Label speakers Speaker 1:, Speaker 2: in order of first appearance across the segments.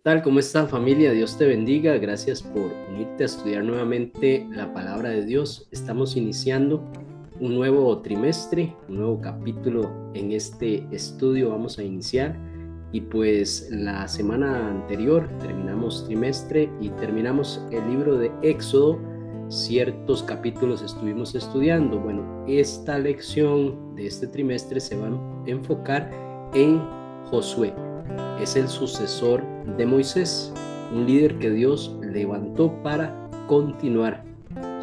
Speaker 1: Tal? ¿Cómo está, familia? Dios te bendiga. Gracias por unirte a estudiar nuevamente la palabra de Dios. Estamos iniciando un nuevo trimestre, un nuevo capítulo en este estudio. Vamos a iniciar. Y pues la semana anterior terminamos trimestre y terminamos el libro de Éxodo. Ciertos capítulos estuvimos estudiando. Bueno, esta lección de este trimestre se va a enfocar en Josué. Es el sucesor de Moisés, un líder que Dios levantó para continuar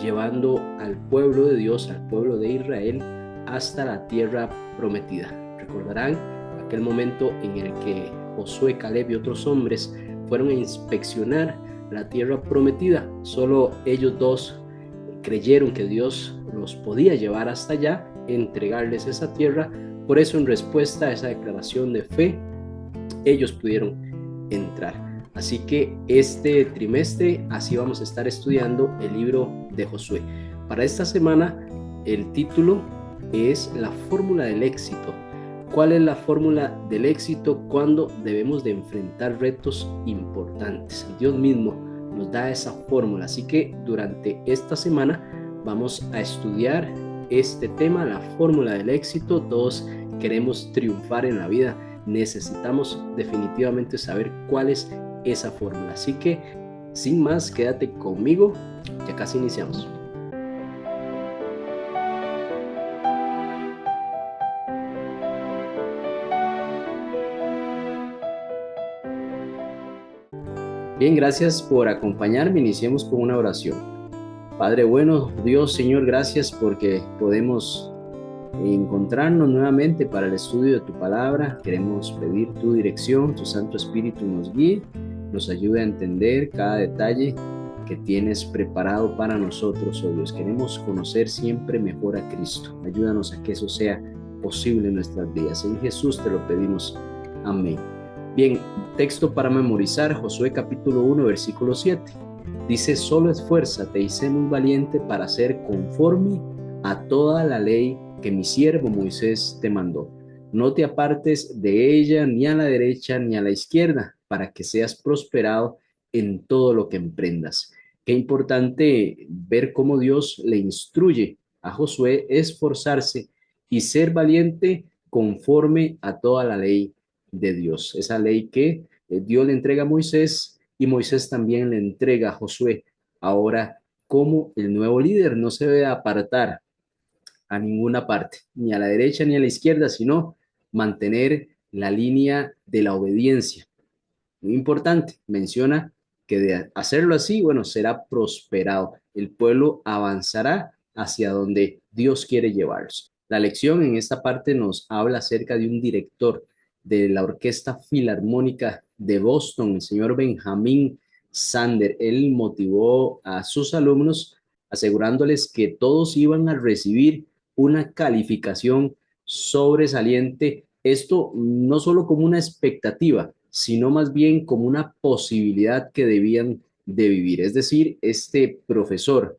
Speaker 1: llevando al pueblo de Dios, al pueblo de Israel, hasta la tierra prometida. Recordarán aquel momento en el que Josué, Caleb y otros hombres fueron a inspeccionar la tierra prometida. Solo ellos dos creyeron que Dios los podía llevar hasta allá, entregarles esa tierra. Por eso, en respuesta a esa declaración de fe, ellos pudieron entrar. Así que este trimestre así vamos a estar estudiando el libro de Josué. Para esta semana el título es la fórmula del éxito. ¿Cuál es la fórmula del éxito cuando debemos de enfrentar retos importantes? Dios mismo nos da esa fórmula. Así que durante esta semana vamos a estudiar este tema, la fórmula del éxito. Todos queremos triunfar en la vida. Necesitamos definitivamente saber cuál es esa fórmula. Así que, sin más, quédate conmigo, ya casi iniciamos. Bien, gracias por acompañarme. Iniciemos con una oración. Padre bueno, Dios, Señor, gracias porque podemos encontrarnos nuevamente para el estudio de tu palabra. Queremos pedir tu dirección, tu Santo Espíritu nos guíe, nos ayude a entender cada detalle que tienes preparado para nosotros, oh Dios. Queremos conocer siempre mejor a Cristo. Ayúdanos a que eso sea posible en nuestras vidas. En Jesús te lo pedimos. Amén. Bien, texto para memorizar, Josué capítulo 1, versículo 7. Dice: solo esfuérzate y sé muy valiente para hacer conforme a toda la ley que mi siervo Moisés te mandó. No te apartes de ella ni a la derecha ni a la izquierda, para que seas prosperado en todo lo que emprendas. Qué importante ver cómo Dios le instruye a Josué esforzarse y ser valiente conforme a toda la ley de Dios. Esa ley que Dios le entrega a Moisés y Moisés también le entrega a Josué. Ahora, como el nuevo líder no se debe apartar a ninguna parte, ni a la derecha ni a la izquierda, sino mantener la línea de la obediencia. Muy importante, menciona que de hacerlo así, bueno, será prosperado. El pueblo avanzará hacia donde Dios quiere llevarlos. La lección en esta parte nos habla acerca de un director de la Orquesta Filarmónica de Boston, el señor Benjamin Sander. Él motivó a sus alumnos asegurándoles que todos iban a recibir una calificación sobresaliente. Esto no solo como una expectativa, sino más bien como una posibilidad que debían de vivir. Es decir, este profesor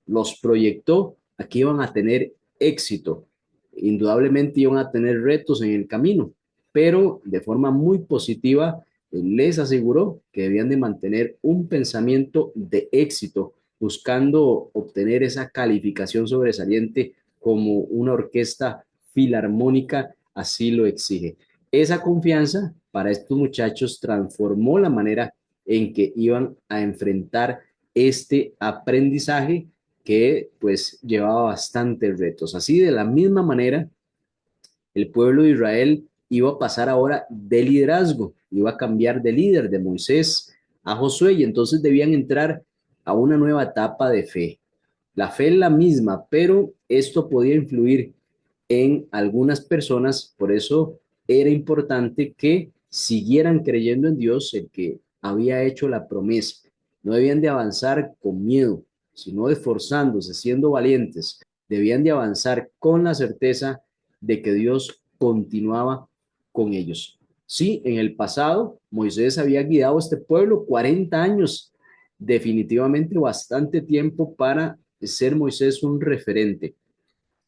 Speaker 1: los proyectó a que iban a tener éxito. Indudablemente iban a tener retos en el camino, pero de forma muy positiva les aseguró que debían de mantener un pensamiento de éxito, buscando obtener esa calificación sobresaliente como una orquesta filarmónica así lo exige. Esa confianza para estos muchachos transformó la manera en que iban a enfrentar este aprendizaje que pues llevaba bastantes retos. Así, de la misma manera, el pueblo de Israel iba a pasar ahora de liderazgo, iba a cambiar de líder de Moisés a Josué, y entonces debían entrar a una nueva etapa de fe. La fe es la misma, pero esto podía influir en algunas personas. Por eso era importante que siguieran creyendo en Dios, el que había hecho la promesa. No debían de avanzar con miedo, sino esforzándose, siendo valientes. Debían de avanzar con la certeza de que Dios continuaba con ellos. Sí, en el pasado Moisés había guiado a este pueblo 40 años, definitivamente bastante tiempo para ser Moisés un referente.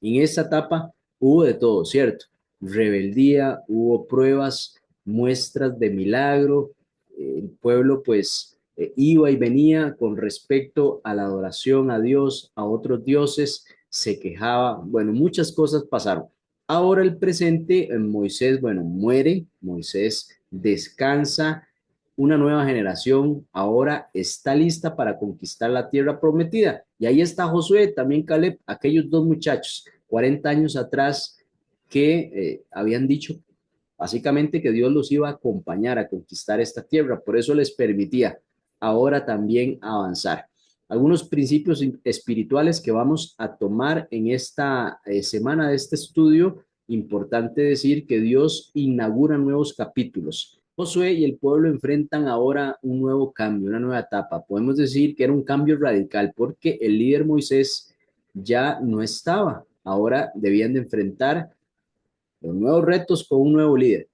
Speaker 1: En esta etapa hubo de todo, ¿cierto? Rebeldía, hubo pruebas, muestras de milagro, el pueblo pues iba y venía con respecto a la adoración a Dios, a otros dioses, se quejaba, bueno, muchas cosas pasaron. Ahora el presente, Moisés, bueno, muere, Moisés descansa, una nueva generación ahora está lista para conquistar la tierra prometida. Y ahí está Josué, también Caleb, aquellos dos muchachos, 40 años atrás, que habían dicho básicamente que Dios los iba a acompañar a conquistar esta tierra, por eso les permitía ahora también avanzar. Algunos principios espirituales que vamos a tomar en esta semana de este estudio. Importante decir que Dios inaugura nuevos capítulos. Josué y el pueblo enfrentan ahora un nuevo cambio, una nueva etapa. Podemos decir que era un cambio radical porque el líder Moisés ya no estaba. Ahora debían de enfrentar los nuevos retos con un nuevo líder.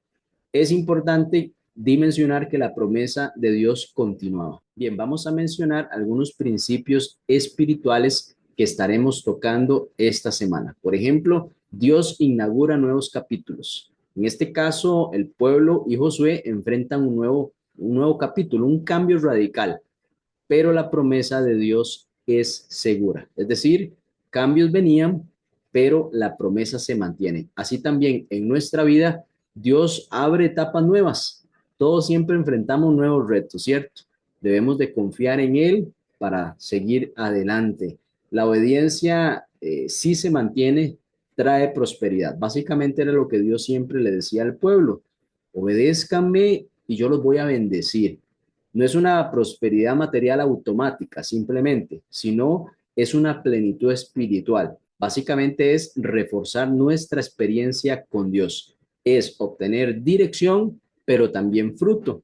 Speaker 1: Es importante dimensionar que la promesa de Dios continuaba. Bien, vamos a mencionar algunos principios espirituales que estaremos tocando esta semana. Por ejemplo, Dios inaugura nuevos capítulos. En este caso, el pueblo y Josué enfrentan un nuevo capítulo, un cambio radical, pero la promesa de Dios es segura. Es decir, cambios venían, pero la promesa se mantiene. Así también en nuestra vida, Dios abre etapas nuevas. Todos siempre enfrentamos nuevos retos, ¿cierto? Debemos de confiar en Él para seguir adelante. La obediencia sí se mantiene, trae prosperidad. Básicamente era lo que Dios siempre le decía al pueblo. Obedézcanme y yo los voy a bendecir. No es una prosperidad material automática simplemente, sino es una plenitud espiritual. Básicamente es reforzar nuestra experiencia con Dios. Es obtener dirección, pero también fruto.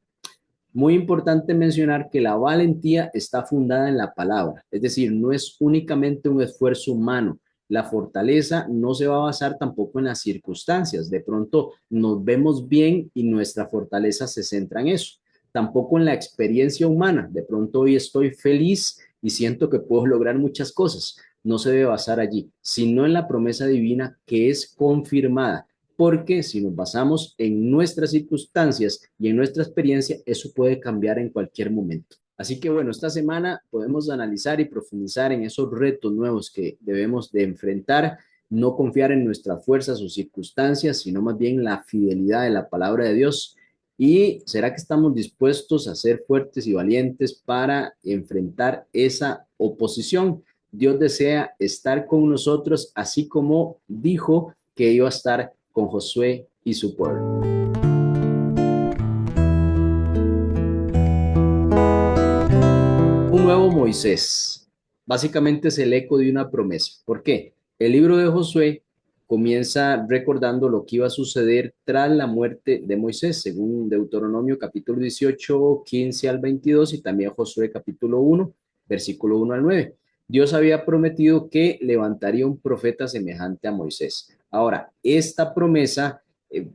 Speaker 1: Muy importante mencionar que la valentía está fundada en la palabra, es decir, no es únicamente un esfuerzo humano. La fortaleza no se va a basar tampoco en las circunstancias. De pronto nos vemos bien y nuestra fortaleza se centra en eso. Tampoco en la experiencia humana. De pronto hoy estoy feliz y siento que puedo lograr muchas cosas. No se debe basar allí, sino en la promesa divina que es confirmada, porque si nos basamos en nuestras circunstancias y en nuestra experiencia, eso puede cambiar en cualquier momento. Así que bueno, esta semana podemos analizar y profundizar en esos retos nuevos que debemos de enfrentar, no confiar en nuestras fuerzas o circunstancias, sino más bien la fidelidad de la palabra de Dios. ¿Y será que estamos dispuestos a ser fuertes y valientes para enfrentar esa oposición? Dios desea estar con nosotros, así como dijo que iba a estar con Josué y su pueblo. Un nuevo Moisés. Básicamente es el eco de una promesa. ¿Por qué? El libro de Josué comienza recordando lo que iba a suceder tras la muerte de Moisés, según Deuteronomio capítulo 18, 15 al 22 y también Josué capítulo 1, versículo 1 al 9. Dios había prometido que levantaría un profeta semejante a Moisés. Ahora, esta promesa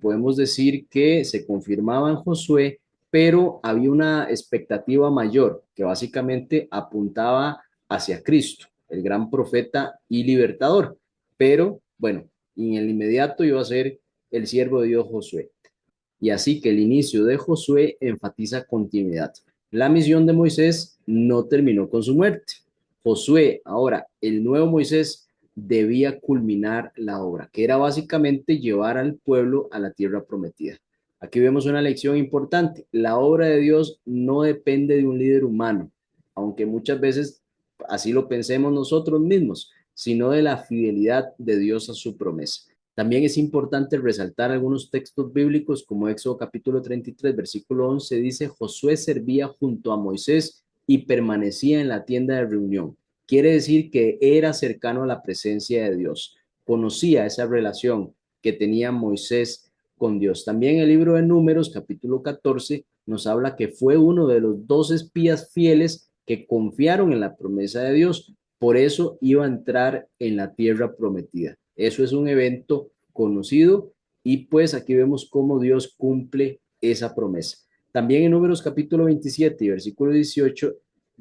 Speaker 1: podemos decir que se confirmaba en Josué, pero había una expectativa mayor que básicamente apuntaba hacia Cristo, el gran profeta y libertador. Pero bueno, en el inmediato iba a ser el siervo de Dios Josué. Y así que el inicio de Josué enfatiza continuidad. La misión de Moisés no terminó con su muerte. Josué, ahora el nuevo Moisés, debía culminar la obra, que era básicamente llevar al pueblo a la tierra prometida. Aquí vemos una lección importante. La obra de Dios no depende de un líder humano, aunque muchas veces así lo pensemos nosotros mismos, sino de la fidelidad de Dios a su promesa. También es importante resaltar algunos textos bíblicos como Éxodo capítulo 33, versículo 11, dice, Josué servía junto a Moisés y permanecía en la tienda de reunión. Quiere decir que era cercano a la presencia de Dios, conocía esa relación que tenía Moisés con Dios. También el libro de Números capítulo 14 nos habla que fue uno de los 2 espías fieles que confiaron en la promesa de Dios. Por eso iba a entrar en la tierra prometida. Eso es un evento conocido y pues aquí vemos cómo Dios cumple esa promesa. También en Números capítulo 27 y versículo 18,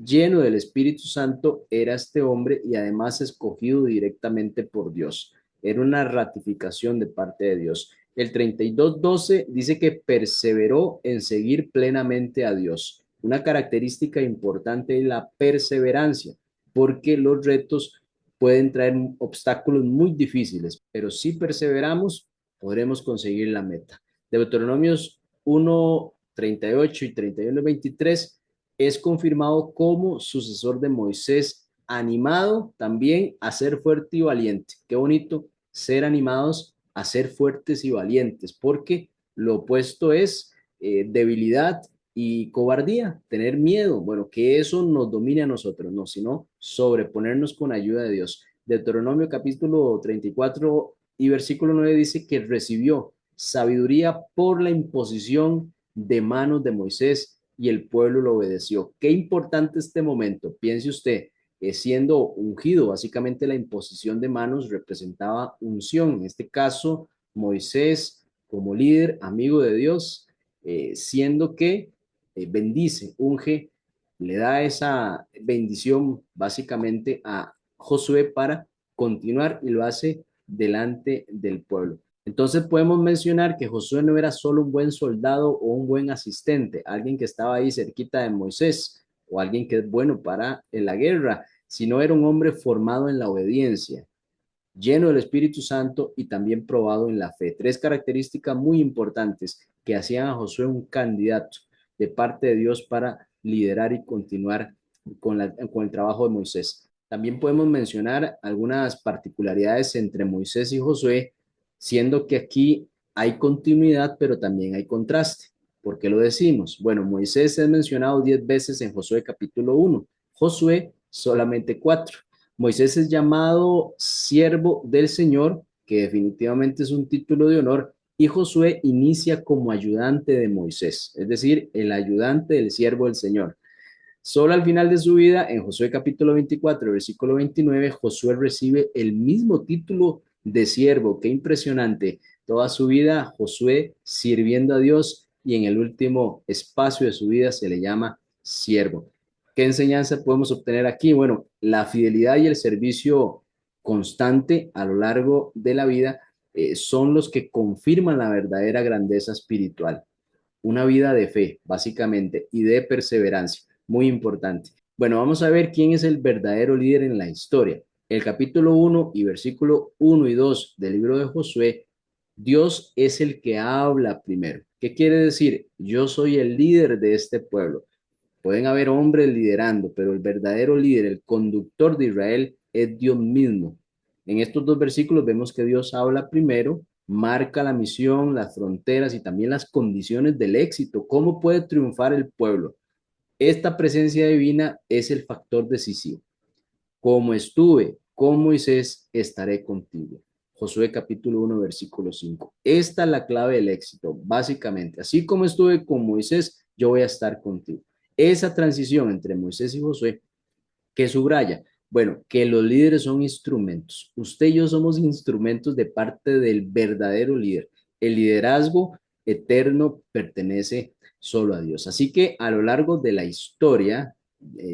Speaker 1: lleno del Espíritu Santo era este hombre y además escogido directamente por Dios. Era una ratificación de parte de Dios. El 32:12 dice que perseveró en seguir plenamente a Dios. Una característica importante es la perseverancia, porque los retos pueden traer obstáculos muy difíciles, pero si perseveramos, podremos conseguir la meta. Deuteronomios 1:38 y 31:23 es confirmado como sucesor de Moisés, animado también a ser fuerte y valiente. Qué bonito ser animados a ser fuertes y valientes, porque lo opuesto es debilidad y cobardía, tener miedo. Bueno, que eso nos domine a nosotros, no, sino sobreponernos con ayuda de Dios. Deuteronomio capítulo 34 y versículo 9 dice que recibió sabiduría por la imposición de manos de Moisés y el pueblo lo obedeció. Qué importante este momento. Piense usted, siendo ungido, básicamente la imposición de manos representaba unción. En este caso, Moisés como líder, amigo de Dios, siendo que bendice, unge, le da esa bendición básicamente a Josué para continuar y lo hace delante del pueblo. Entonces podemos mencionar que Josué no era solo un buen soldado o un buen asistente, alguien que estaba ahí cerquita de Moisés o alguien que es bueno para la guerra, sino era un hombre formado en la obediencia, lleno del Espíritu Santo y también probado en la fe. Tres características muy importantes que hacían a Josué un candidato de parte de Dios para liderar y continuar con el trabajo de Moisés. También podemos mencionar algunas particularidades entre Moisés y Josué, siendo que aquí hay continuidad, pero también hay contraste. ¿Por qué lo decimos? Bueno, Moisés es mencionado 10 veces en Josué capítulo 1, Josué solamente 4. Moisés es llamado siervo del Señor, que definitivamente es un título de honor, y Josué inicia como ayudante de Moisés, es decir, el ayudante del siervo del Señor. Solo al final de su vida, en Josué capítulo 24, versículo 29, Josué recibe el mismo título de siervo. Qué impresionante. Toda su vida, Josué sirviendo a Dios y en el último espacio de su vida se le llama siervo. ¿Qué enseñanza podemos obtener aquí? Bueno, la fidelidad y el servicio constante a lo largo de la vida son los que confirman la verdadera grandeza espiritual. Una vida de fe, básicamente, y de perseverancia, muy importante. Bueno, vamos a ver quién es el verdadero líder en la historia. El capítulo 1 y versículo 1 y 2 del libro de Josué, Dios es el que habla primero. ¿Qué quiere decir? Yo soy el líder de este pueblo. Pueden haber hombres liderando, pero el verdadero líder, el conductor de Israel, es Dios mismo. En estos dos versículos vemos que Dios habla primero, marca la misión, las fronteras y también las condiciones del éxito, cómo puede triunfar el pueblo. Esta presencia divina es el factor decisivo. Como estuve con Moisés, estaré contigo. Josué capítulo 1, versículo 5. Esta es la clave del éxito, básicamente. Así como estuve con Moisés, yo voy a estar contigo. Esa transición entre Moisés y Josué, que subraya, bueno, que los líderes son instrumentos. Usted y yo somos instrumentos de parte del verdadero líder. El liderazgo eterno pertenece solo a Dios. Así que a lo largo de la historia,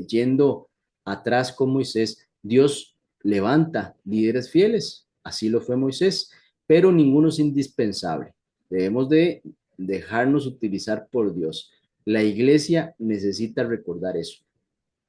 Speaker 1: yendo atrás con Moisés, Dios levanta líderes fieles. Así lo fue Moisés, pero ninguno es indispensable. Debemos de dejarnos utilizar por Dios. La iglesia necesita recordar eso.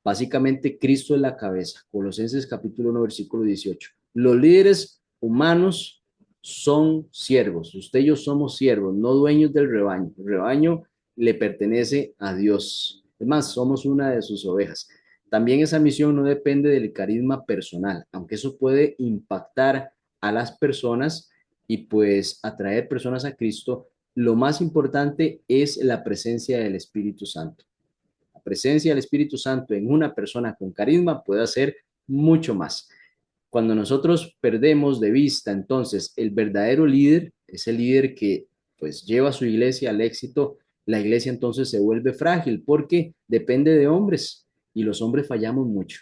Speaker 1: Básicamente, Cristo es la cabeza. Colosenses capítulo 1, versículo 18. Los líderes humanos son siervos. Usted y yo somos siervos, no dueños del rebaño. El rebaño le pertenece a Dios. Es más, somos una de sus ovejas. También esa misión no depende del carisma personal, aunque eso puede impactar a las personas y pues atraer personas a Cristo. Lo más importante es la presencia del Espíritu Santo. La presencia del Espíritu Santo en una persona con carisma puede hacer mucho más. Cuando nosotros perdemos de vista entonces el verdadero líder, ese líder que pues lleva a su iglesia al éxito, la iglesia entonces se vuelve frágil porque depende de hombres y los hombres fallamos mucho.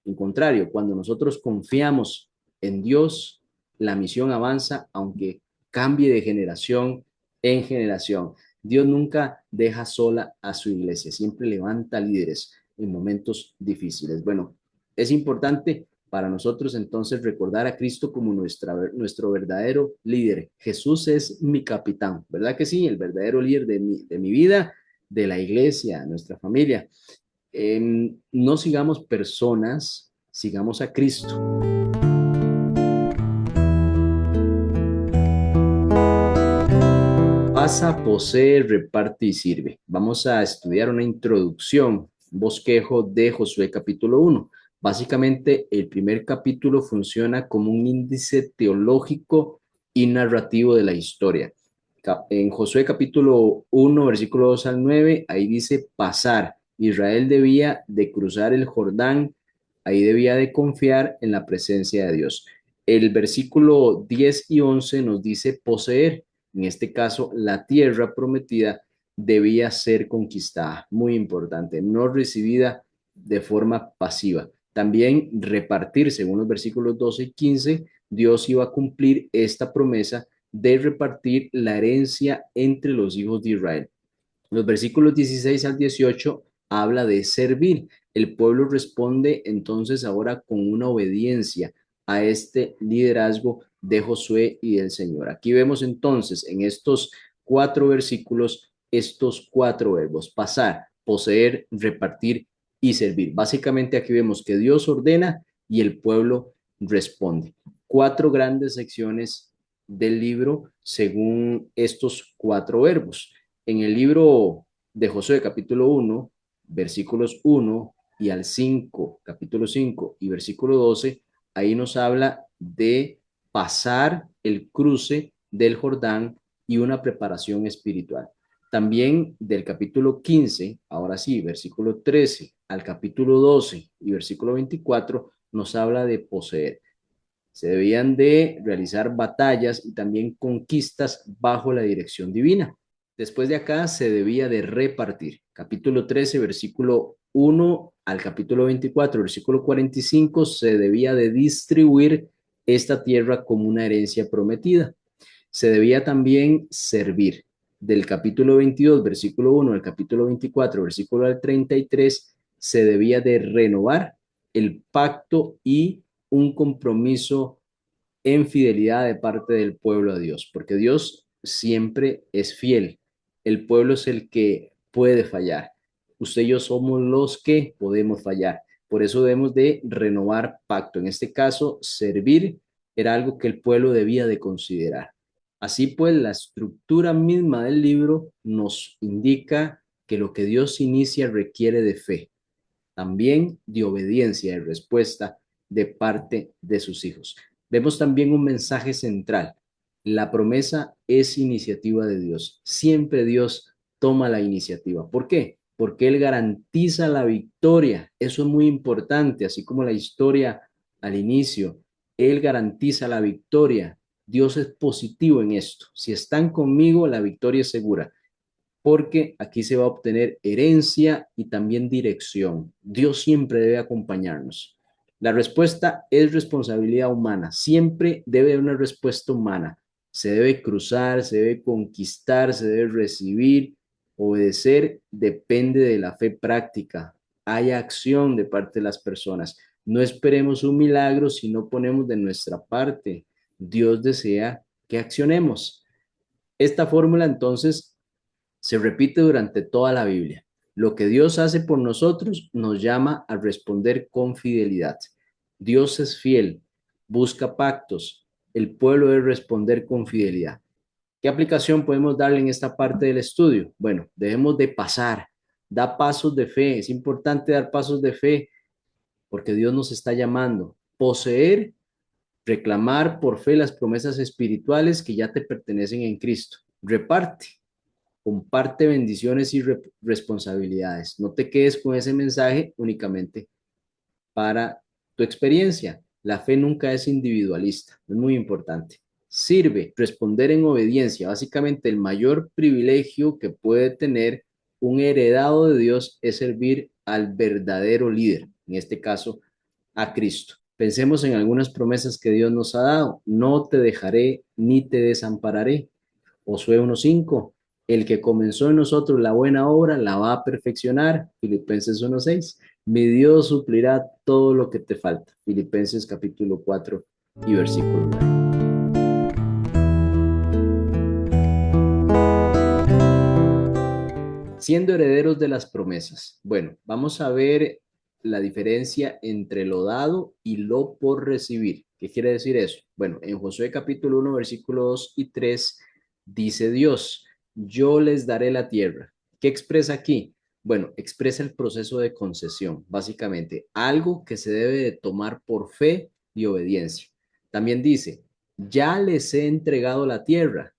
Speaker 1: En contrario, cuando nosotros confiamos en Dios, la misión avanza aunque cambie de generación en generación. Dios nunca deja sola a su iglesia, siempre levanta líderes en momentos difíciles. Bueno, es importante para nosotros entonces recordar a Cristo como nuestro verdadero líder. Jesús es mi capitán, ¿verdad que sí? El verdadero líder de mi vida, de la iglesia, nuestra familia. No sigamos personas, sigamos a Cristo. Pasa, posee, reparte y sirve. Vamos a estudiar una introducción, un bosquejo de Josué capítulo 1. Básicamente, el primer capítulo funciona como un índice teológico y narrativo de la historia. En Josué capítulo 1, versículo 2 al 9, ahí dice pasar. Israel debía de cruzar el Jordán, ahí debía de confiar en la presencia de Dios. El versículo 10 y 11 nos dice poseer. En este caso, la tierra prometida debía ser conquistada. Muy importante, no recibida de forma pasiva. También repartir, según los versículos 12 y 15, Dios iba a cumplir esta promesa de repartir la herencia entre los hijos de Israel. Los versículos 16 al 18 habla de servir. El pueblo responde entonces ahora con una obediencia a este liderazgo de Josué y del Señor. Aquí vemos entonces en estos 4 versículos estos 4 verbos: pasar, poseer, repartir y servir. Básicamente aquí vemos que Dios ordena y el pueblo responde. 4 grandes secciones del libro según estos 4 verbos. En el libro de Josué, capítulo 1, versículos 1 y al 5, capítulo 5 y versículo 12, ahí nos habla de pasar el cruce del Jordán y una preparación espiritual. También del capítulo 15, ahora sí, versículo 13 al capítulo 12 y versículo 24, nos habla de poseer. Se debían de realizar batallas y también conquistas bajo la dirección divina. Después de acá se debía de repartir. Capítulo 13, versículo 1 al capítulo 24, versículo 45, se debía de distribuir esta tierra como una herencia prometida. Se debía también servir. Del capítulo 22, versículo 1 al capítulo 24, versículo al 33, se debía de renovar el pacto y un compromiso en fidelidad de parte del pueblo a Dios, porque Dios siempre es fiel. El pueblo es el que puede fallar. Usted y yo somos los que podemos fallar. Por eso debemos de renovar pacto. En este caso, servir era algo que el pueblo debía de considerar. Así pues, la estructura misma del libro nos indica que lo que Dios inicia requiere de fe, también de obediencia y respuesta de parte de sus hijos. Vemos también un mensaje central. La promesa es iniciativa de Dios. Siempre Dios toma la iniciativa. ¿Por qué? Porque Él garantiza la victoria. Eso es muy importante, así como la historia al inicio. Él garantiza la victoria. Dios es positivo en esto. Si están conmigo, la victoria es segura, porque aquí se va a obtener herencia y también dirección. Dios siempre debe acompañarnos. La respuesta es responsabilidad humana. Siempre debe haber una respuesta humana. Se debe cruzar, se debe conquistar, se debe recibir, obedecer. Depende de la fe práctica. Hay acción de parte de las personas. No esperemos un milagro si no ponemos de nuestra parte. Dios desea que accionemos. Esta fórmula entonces se repite durante toda la Biblia. Lo que Dios hace por nosotros nos llama a responder con fidelidad. Dios es fiel, busca pactos. El pueblo debe responder con fidelidad. ¿Qué aplicación podemos darle en esta parte del estudio? Bueno, debemos de pasar, da pasos de fe. Es importante dar pasos de fe porque Dios nos está llamando. Poseer, reclamar por fe las promesas espirituales que ya te pertenecen en Cristo. Reparte, comparte bendiciones y responsabilidades. No te quedes con ese mensaje únicamente para tu experiencia. La fe nunca es individualista, es muy importante. Sirve, responder en obediencia. Básicamente el mayor privilegio que puede tener un heredado de Dios es servir al verdadero líder, en este caso a Cristo. Pensemos en algunas promesas que Dios nos ha dado. No te dejaré ni te desampararé. Josué 1:5, el que comenzó en nosotros la buena obra la va a perfeccionar. Filipenses 1:6, Mi Dios suplirá todo lo que te falta. Filipenses capítulo 4 y versículo 9. Siendo herederos de las promesas. Bueno, vamos a ver la diferencia entre lo dado y lo por recibir. ¿Qué quiere decir eso? Bueno, en Josué capítulo 1, versículos 2 y 3 dice Dios, yo les daré la tierra. ¿Qué expresa aquí? Bueno, expresa el proceso de concesión, básicamente, algo que se debe de tomar por fe y obediencia. También dice, ya les he entregado la tierra.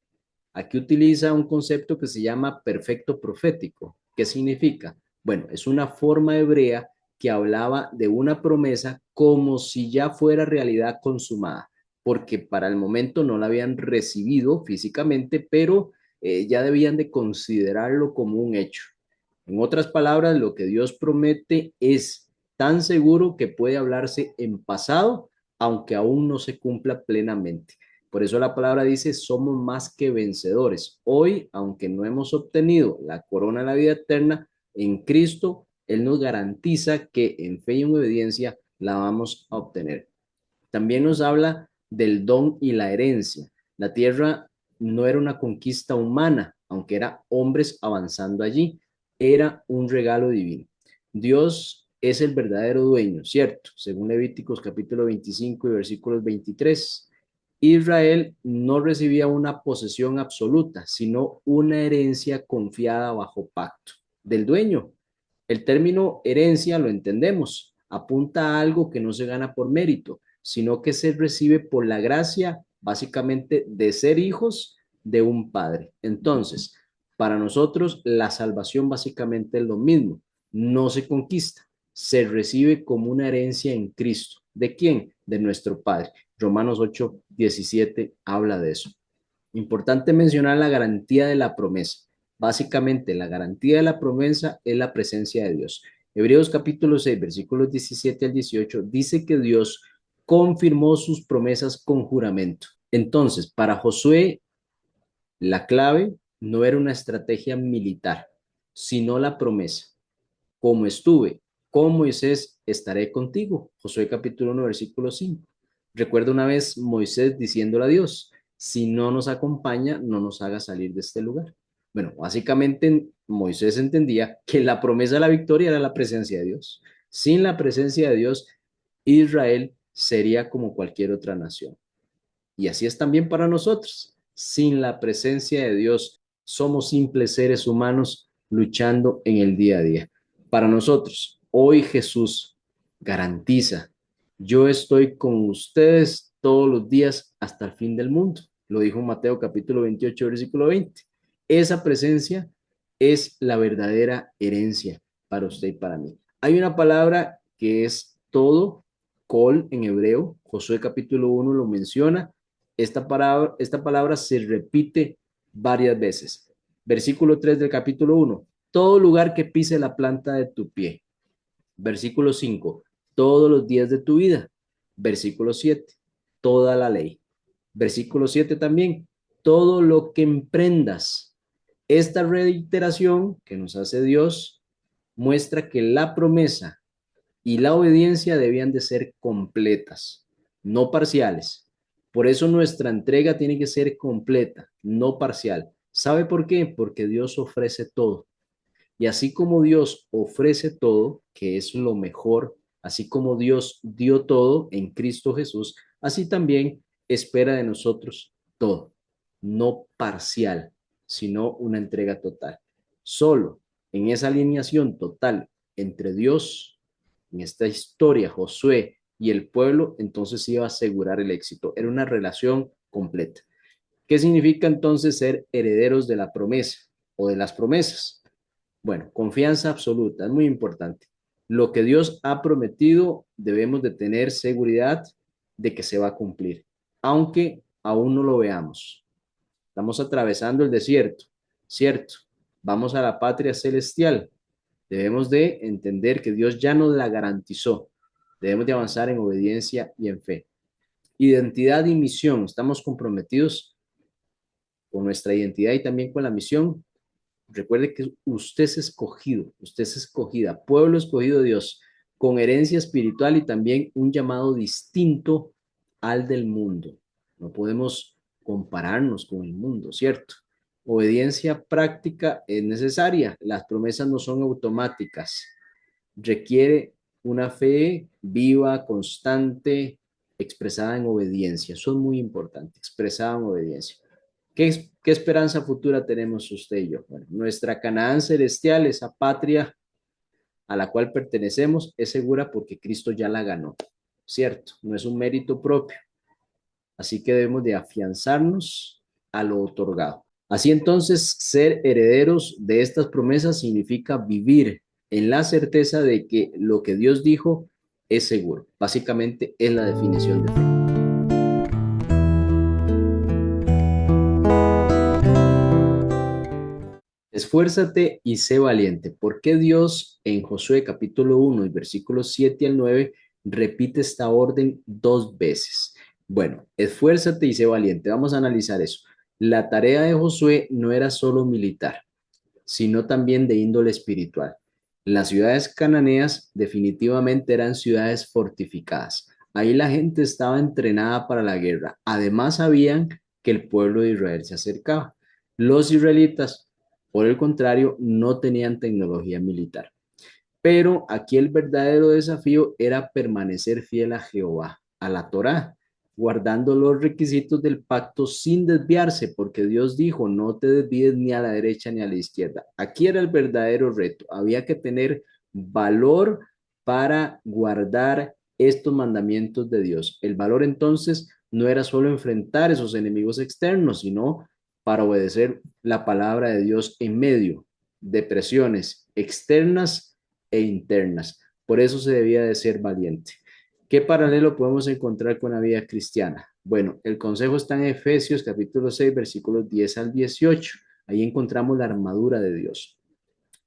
Speaker 1: Aquí utiliza un concepto que se llama perfecto profético. ¿Qué significa? Bueno, es una forma hebrea que hablaba de una promesa como si ya fuera realidad consumada, porque para el momento no la habían recibido físicamente, pero ya debían de considerarlo como un hecho. En otras palabras, lo que Dios promete es tan seguro que puede hablarse en pasado, aunque aún no se cumpla plenamente. Por eso la palabra dice, somos más que vencedores. Hoy, aunque no hemos obtenido la corona de la vida eterna, en Cristo, Él nos garantiza que en fe y en obediencia la vamos a obtener. También nos habla del don y la herencia. La tierra no era una conquista humana, aunque era hombres avanzando allí, era un regalo divino. Dios es el verdadero dueño, ¿cierto? Según Levíticos capítulo 25 y versículos 23. Israel no recibía una posesión absoluta, sino una herencia confiada bajo pacto del dueño. El término herencia, lo entendemos, apunta a algo que no se gana por mérito, sino que se recibe por la gracia, básicamente, de ser hijos de un padre. Entonces, para nosotros, la salvación básicamente es lo mismo, no se conquista, se recibe como una herencia en Cristo. ¿De quién? De nuestro Padre. Romanos 8:17 habla de eso. Importante mencionar la garantía de la promesa. Básicamente, la garantía de la promesa es la presencia de Dios. Hebreos capítulo 6, versículos 17 al 18, dice que Dios confirmó sus promesas con juramento. Entonces, para Josué, la clave no era una estrategia militar, sino la promesa. Como estuve con Moisés, estaré contigo. Josué capítulo 1, versículo 5. Recuerda una vez Moisés diciéndole a Dios, si no nos acompaña, no nos haga salir de este lugar. Bueno, básicamente Moisés entendía que la promesa de la victoria era la presencia de Dios. Sin la presencia de Dios, Israel sería como cualquier otra nación. Y así es también para nosotros. Sin la presencia de Dios, somos simples seres humanos luchando en el día a día. Para nosotros, hoy Jesús garantiza, yo estoy con ustedes todos los días hasta el fin del mundo. Lo dijo Mateo capítulo 28, versículo 20. Esa presencia es la verdadera herencia para usted y para mí. Hay una palabra que es todo, kol en hebreo, Josué capítulo 1 lo menciona, esta palabra se repite varias veces. Versículo 3 del capítulo 1. Todo lugar que pise la planta de tu pie. Versículo 5. Todos los días de tu vida. Versículo 7. Toda la ley. Versículo 7 también. Todo lo que emprendas. Esta reiteración que nos hace Dios muestra que la promesa y la obediencia debían de ser completas, no parciales. Por eso nuestra entrega tiene que ser completa, no parcial. ¿Sabe por qué? Porque Dios ofrece todo. Y así como Dios ofrece todo, que es lo mejor, así como Dios dio todo en Cristo Jesús, así también espera de nosotros todo, no parcial, sino una entrega total. Solo en esa alineación total entre Dios, en esta historia, Josué y el pueblo, entonces iba a asegurar el éxito. Era una relación completa. ¿Qué significa entonces ser herederos de la promesa o de las promesas? Bueno, confianza absoluta, es muy importante. Lo que Dios ha prometido, debemos de tener seguridad de que se va a cumplir, aunque aún no lo veamos. Estamos atravesando el desierto, ¿cierto? Vamos a la patria celestial. Debemos de entender que Dios ya nos la garantizó. Debemos de avanzar en obediencia y en fe. Identidad y misión. Estamos comprometidos con nuestra identidad y también con la misión. Recuerde que usted es escogido, usted es escogida, pueblo escogido de Dios. con herencia espiritual y también un llamado distinto al del mundo. No podemos compararnos con el mundo, ¿cierto? Obediencia práctica es necesaria. Las promesas no son automáticas. Requiere una fe viva, constante, expresada en obediencia. Eso es muy importante, expresada en obediencia. ¿Qué esperanza futura tenemos usted y yo? Bueno, nuestra Canaán celestial, esa patria a la cual pertenecemos, es segura porque Cristo ya la ganó, ¿cierto? No es un mérito propio. Así que debemos de afianzarnos a lo otorgado. Así entonces, ser herederos de estas promesas significa vivir en la certeza de que lo que Dios dijo es seguro. Básicamente es la definición de fe. Esfuérzate y sé valiente. ¿Por qué Dios en Josué capítulo 1 y versículos 7 al 9 repite esta orden dos veces? Bueno, esfuérzate y sé valiente. Vamos a analizar eso. La tarea de Josué no era solo militar, sino también de índole espiritual. Las ciudades cananeas definitivamente eran ciudades fortificadas. Ahí la gente estaba entrenada para la guerra. Además sabían que el pueblo de Israel se acercaba. Los israelitas, por el contrario, no tenían tecnología militar. Pero aquí el verdadero desafío era permanecer fiel a Jehová, a la Torá, guardando los requisitos del pacto sin desviarse, porque Dios dijo, no te desvíes ni a la derecha ni a la izquierda. Aquí era el verdadero reto. Había que tener valor para guardar estos mandamientos de Dios. El valor entonces no era solo enfrentar esos enemigos externos, sino para obedecer la palabra de Dios en medio de presiones externas e internas. Por eso se debía de ser valiente. ¿Qué paralelo podemos encontrar con la vida cristiana? Bueno, el consejo está en Efesios capítulo 6, versículos 10 al 18. Ahí encontramos la armadura de Dios.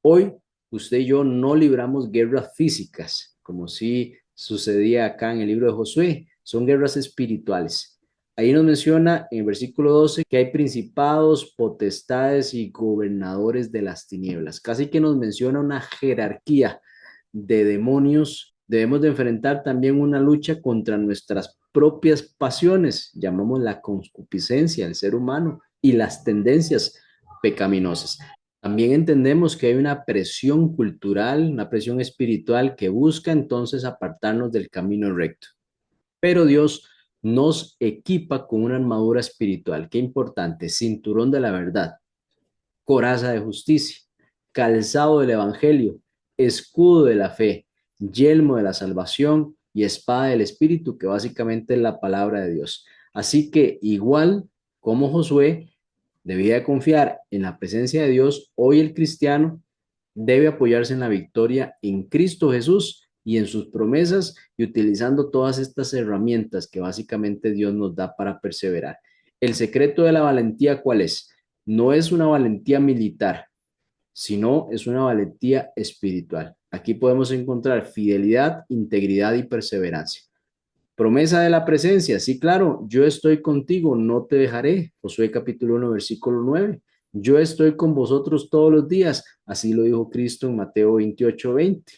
Speaker 1: Hoy, usted y yo no libramos guerras físicas, como si sucedía acá en el libro de Josué. Son guerras espirituales. Ahí nos menciona en el versículo 12 que hay principados, potestades y gobernadores de las tinieblas. Casi que nos menciona una jerarquía de demonios. Debemos de enfrentar también una lucha contra nuestras propias pasiones, llamamos la concupiscencia del ser humano y las tendencias pecaminosas. También entendemos que hay una presión cultural, una presión espiritual que busca entonces apartarnos del camino recto. Pero Dios nos equipa con una armadura espiritual. Qué importante, cinturón de la verdad, coraza de justicia, calzado del evangelio, escudo de la fe, yelmo de la salvación y espada del espíritu, que básicamente es la palabra de Dios. Así que igual como Josué debía confiar en la presencia de Dios, hoy el cristiano debe apoyarse en la victoria en Cristo Jesús y en sus promesas y utilizando todas estas herramientas que básicamente Dios nos da para perseverar. El secreto de la valentía, ¿cuál es? No es una valentía militar, sino es una valentía espiritual. Aquí podemos encontrar fidelidad, integridad y perseverancia. Promesa de la presencia, sí, claro, yo estoy contigo, no te dejaré. Josué capítulo 1, versículo 9. Yo estoy con vosotros todos los días, así lo dijo Cristo en Mateo 28, 20.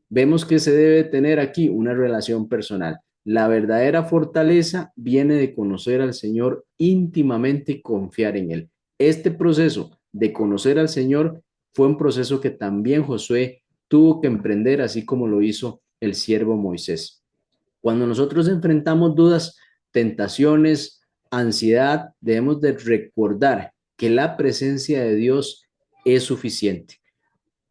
Speaker 1: Vemos que se debe tener aquí una relación personal. La verdadera fortaleza viene de conocer al Señor íntimamente y confiar en Él. Este proceso de conocer al Señor fue un proceso que también Josué tuvo que emprender, así como lo hizo el siervo Moisés. Cuando nosotros enfrentamos dudas, tentaciones, ansiedad, debemos de recordar que la presencia de Dios es suficiente.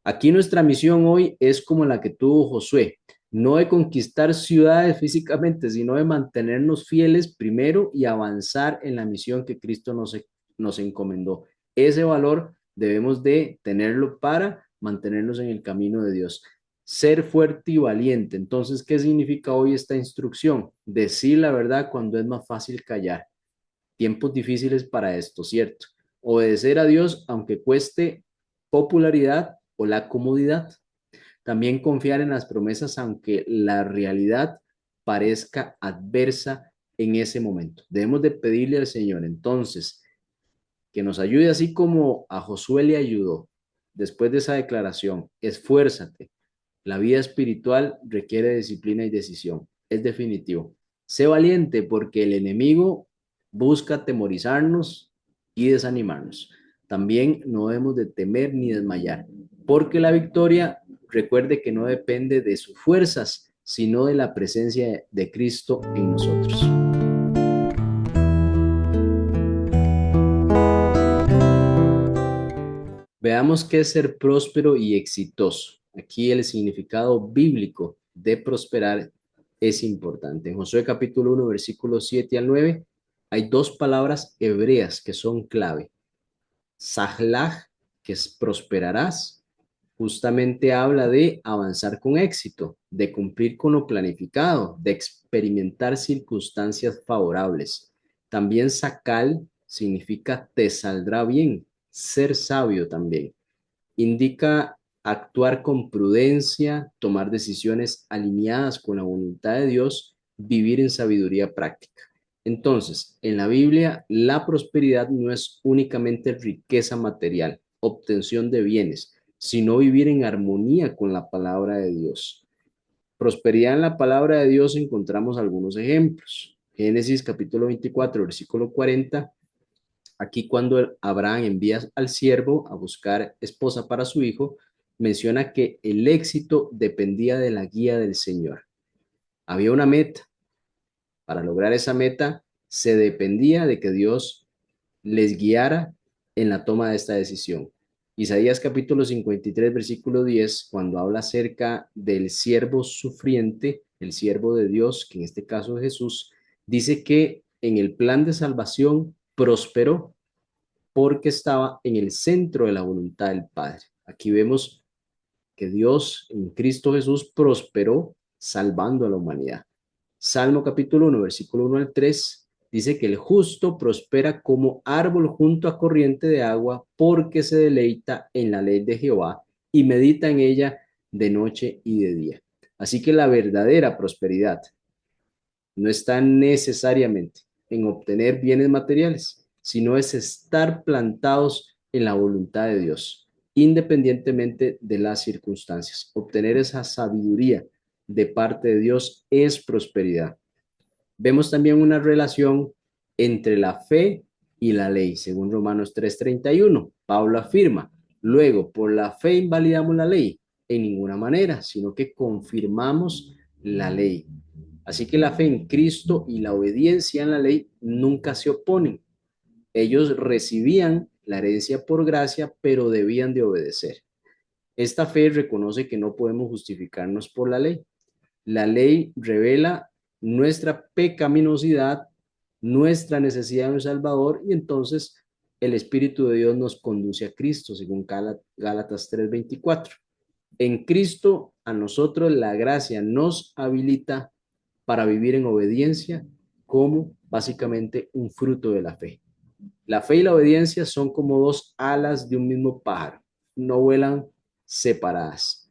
Speaker 1: Aquí nuestra misión hoy es como la que tuvo Josué, no de conquistar ciudades físicamente, sino de mantenernos fieles primero y avanzar en la misión que Cristo nos encomendó. Ese valor debemos de tenerlo para mantenernos en el camino de Dios. Ser fuerte y valiente. Entonces, ¿qué significa hoy esta instrucción? Decir la verdad cuando es más fácil callar. Tiempos difíciles para esto, ¿cierto? Obedecer a Dios aunque cueste popularidad o la comodidad. También confiar en las promesas aunque la realidad parezca adversa en ese momento. Debemos de pedirle al Señor entonces que nos ayude así como a Josué le ayudó después de esa declaración. Esfuérzate, La vida espiritual requiere disciplina y decisión. Es definitivo. Sé valiente porque el enemigo busca atemorizarnos y desanimarnos. También no debemos de temer ni desmayar, porque la victoria, recuerde que no depende de sus fuerzas, sino de la presencia de Cristo en nosotros. Veamos qué es ser próspero y exitoso. Aquí el significado bíblico de prosperar es importante. En Josué capítulo 1, versículos 7 al 9, hay dos palabras hebreas que son clave. Sahlah, que es prosperarás, justamente habla de avanzar con éxito, de cumplir con lo planificado, de experimentar circunstancias favorables. También Sakal significa te saldrá bien, ser sabio también. Indica actuar con prudencia, tomar decisiones alineadas con la voluntad de Dios, vivir en sabiduría práctica. Entonces, en la Biblia, la prosperidad no es únicamente riqueza material, obtención de bienes, sino vivir en armonía con la palabra de Dios. Prosperidad en la palabra de Dios encontramos algunos ejemplos. Génesis capítulo 24, versículo 40. Aquí cuando Abraham envía al siervo a buscar esposa para su hijo, menciona que el éxito dependía de la guía del Señor. Había una meta. Para lograr esa meta, se dependía de que Dios les guiara en la toma de esta decisión. Isaías capítulo 53, versículo 10, cuando habla acerca del siervo sufriente, el siervo de Dios, que en este caso es Jesús, dice que en el plan de salvación prosperó porque estaba en el centro de la voluntad del Padre. Aquí vemos que Dios en Cristo Jesús prosperó salvando a la humanidad. Salmo capítulo 1, versículo 1 al 3, dice que el justo prospera como árbol junto a corriente de agua porque se deleita en la ley de Jehová y medita en ella de noche y de día. Así que la verdadera prosperidad no está necesariamente en obtener bienes materiales, sino es estar plantados en la voluntad de Dios, independientemente de las circunstancias. Obtener esa sabiduría de parte de Dios es prosperidad. Vemos también una relación entre la fe y la ley, según Romanos 3:31. Pablo afirma, luego, por la fe invalidamos la ley, en ninguna manera, sino que confirmamos la ley. Así que la fe en Cristo y la obediencia en la ley nunca se oponen. Ellos recibían la herencia por gracia, pero debían de obedecer. Esta fe reconoce que no podemos justificarnos por la ley. La ley revela nuestra pecaminosidad, nuestra necesidad de un Salvador, y entonces el Espíritu de Dios nos conduce a Cristo, según Gálatas 3:24. En Cristo a nosotros la gracia nos habilita para vivir en obediencia como básicamente un fruto de la fe. La fe y la obediencia son como dos alas de un mismo pájaro, no vuelan separadas.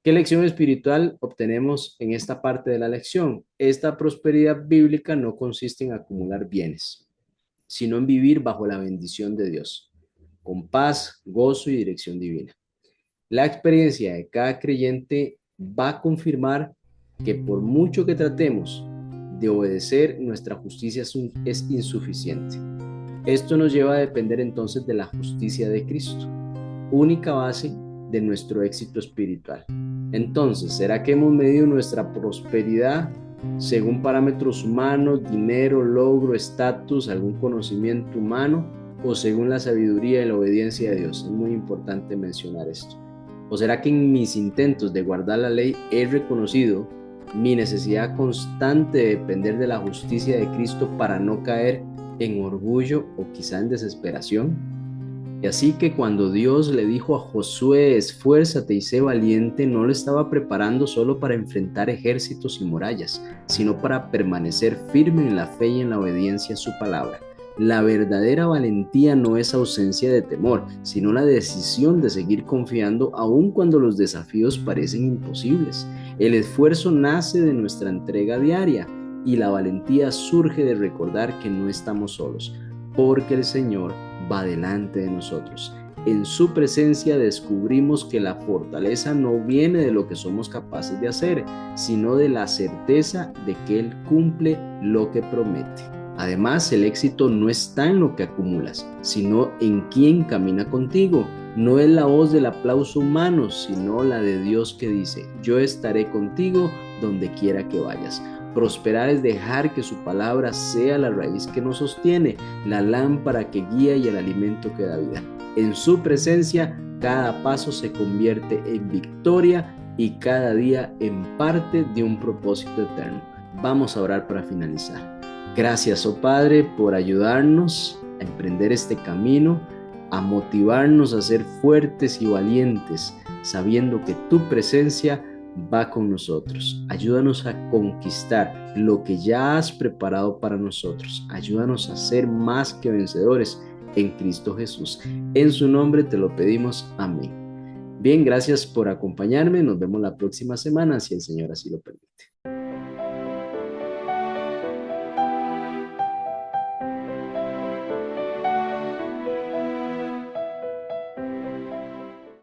Speaker 1: ¿Qué lección espiritual obtenemos en esta parte de la lección? Esta prosperidad bíblica no consiste en acumular bienes, sino en vivir bajo la bendición de Dios, con paz, gozo y dirección divina. La experiencia de cada creyente va a confirmar que por mucho que tratemos de obedecer, nuestra justicia es insuficiente. Esto nos lleva a depender entonces de la justicia de Cristo, única base de nuestro éxito espiritual. Entonces, ¿será que hemos medido nuestra prosperidad según parámetros humanos, dinero, logro, estatus, algún conocimiento humano, o según la sabiduría y la obediencia de Dios? Es muy importante mencionar esto. ¿O será que en mis intentos de guardar la ley he reconocido mi necesidad constante de depender de la justicia de Cristo para no caer en orgullo o quizá en desesperación? Y así que cuando Dios le dijo a Josué, esfuérzate y sé valiente, no lo estaba preparando solo para enfrentar ejércitos y murallas, sino para permanecer firme en la fe y en la obediencia a su palabra. La verdadera valentía no es ausencia de temor, sino la decisión de seguir confiando aun cuando los desafíos parecen imposibles. El esfuerzo nace de nuestra entrega diaria y la valentía surge de recordar que no estamos solos, porque el Señor va delante de nosotros. En su presencia descubrimos que la fortaleza no viene de lo que somos capaces de hacer, sino de la certeza de que Él cumple lo que promete. Además, el éxito no está en lo que acumulas, sino en quien camina contigo. No es la voz del aplauso humano, sino la de Dios que dice, yo estaré contigo donde quiera que vayas. Prosperar es dejar que su palabra sea la raíz que nos sostiene, la lámpara que guía y el alimento que da vida. En su presencia, cada paso se convierte en victoria y cada día en parte de un propósito eterno. Vamos a orar para finalizar. Gracias, oh Padre, por ayudarnos a emprender este camino, a motivarnos a ser fuertes y valientes, sabiendo que tu presencia va con nosotros. Ayúdanos a conquistar lo que ya has preparado para nosotros. Ayúdanos a ser más que vencedores en Cristo Jesús. En su nombre te lo pedimos. Amén. Bien, gracias por acompañarme. Nos vemos la próxima semana, si el Señor así lo permite.